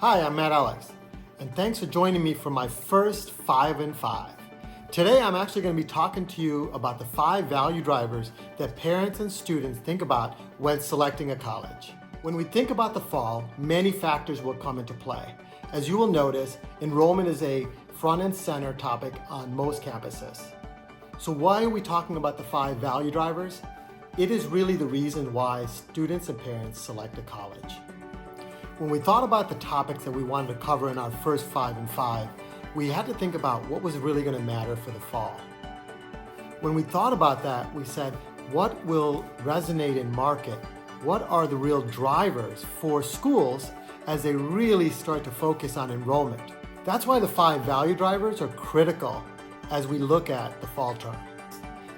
Hi, I'm Matt Alex, and thanks for joining me for my first 5 in 5. Today, I'm actually going to be talking to you about the 5 value drivers that parents and students think about when selecting a college. When we think about the fall, many factors will come into play. As you will notice, enrollment is a front and center topic on most campuses. So why are we talking about the 5 value drivers? It is really the reason why students and parents select a college. When we thought about the topics that we wanted to cover in our first 5 in 5, we had to think about what was really going to matter for the fall. When we thought about that, we said, what will resonate in market? What are the real drivers for schools as they really start to focus on enrollment? That's why the 5 value drivers are critical as we look at the fall term.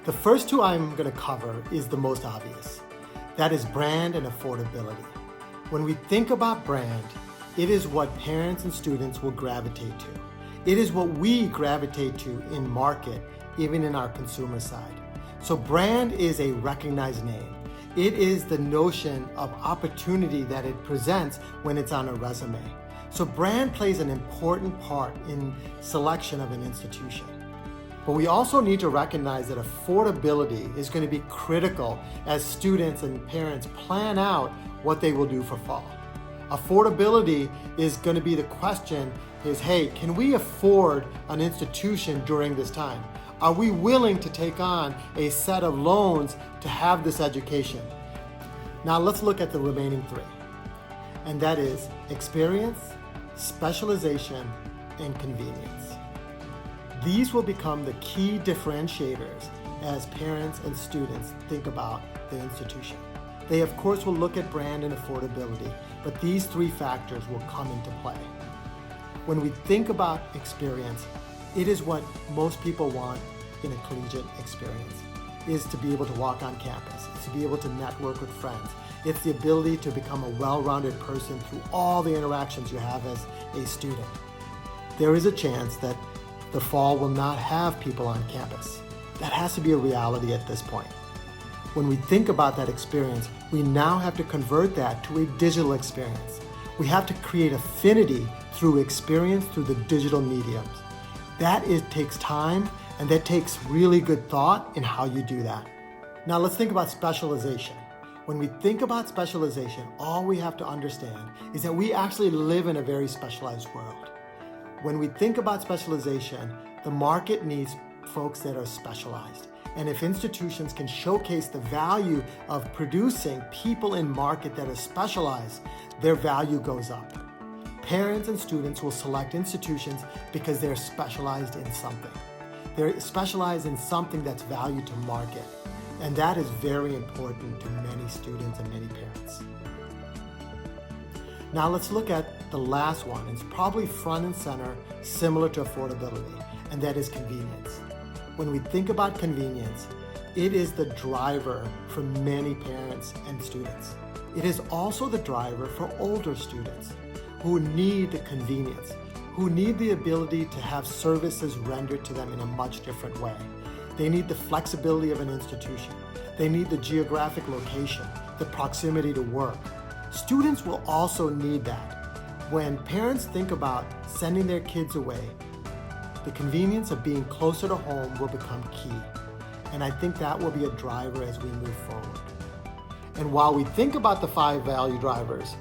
The first 2 I'm going to cover is the most obvious. That is brand and affordability. When we think about brand, it is what parents and students will gravitate to. It is what we gravitate to in market, even in our consumer side. So brand is a recognized name. It is the notion of opportunity that it presents when it's on a resume. So brand plays an important part in selection of an institution. But we also need to recognize that affordability is going to be critical as students and parents plan out what they will do for fall. Affordability is going to be the question is, hey, can we afford an institution during this time? Are we willing to take on a set of loans to have this education? Now let's look at the remaining 3. And that is experience, specialization, and convenience. These will become the key differentiators as parents and students think about the institution. They of course will look at brand and affordability, but these 3 factors will come into play. When we think about experience, it is what most people want in a collegiate experience, is to be able to walk on campus, it's to be able to network with friends. It's the ability to become a well-rounded person through all the interactions you have as a student. There is a chance that the fall will not have people on campus. That has to be a reality at this point. When we think about that experience, we now have to convert that to a digital experience. We have to create affinity through experience through the digital mediums. Takes time, and that takes really good thought in how you do that. Now let's think about specialization. When we think about specialization, all we have to understand is that we actually live in a very specialized world. When we think about specialization, the market needs folks that are specialized. And if institutions can showcase the value of producing people in market that are specialized, their value goes up. Parents and students will select institutions because they're specialized in something. They're specialized in something that's valued to market. And that is very important to many students and many parents. Now let's look at the last one. It's probably front and center, similar to affordability, and that is convenience. When we think about convenience, it is the driver for many parents and students. It is also the driver for older students who need the convenience, who need the ability to have services rendered to them in a much different way. They need the flexibility of an institution. They need the geographic location, the proximity to work. Students will also need that. When parents think about sending their kids away, the convenience of being closer to home will become key. And I think that will be a driver as we move forward. And while we think about the 5 value drivers,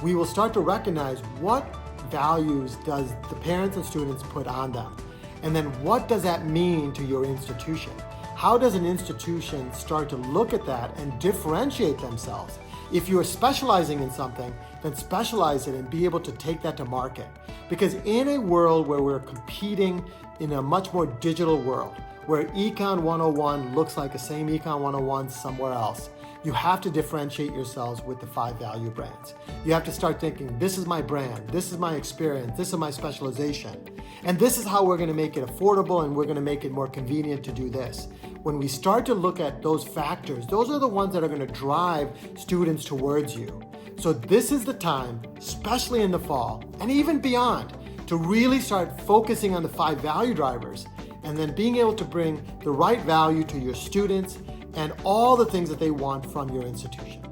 we will start to recognize what values does the parents and students put on them. And then what does that mean to your institution? How does an institution start to look at that and differentiate themselves? If you're specializing in something, then specialize it and be able to take that to market. Because in a world where we're competing in a much more digital world, where Econ 101 looks like the same Econ 101 somewhere else, you have to differentiate yourselves with the 5 value brands. You have to start thinking, this is my brand, this is my experience, this is my specialization, and this is how we're going to make it affordable and we're going to make it more convenient to do this. When we start to look at those factors, those are the ones that are going to drive students towards you. So this is the time, especially in the fall and even beyond, to really start focusing on the 5 value drivers and then being able to bring the right value to your students and all the things that they want from your institution.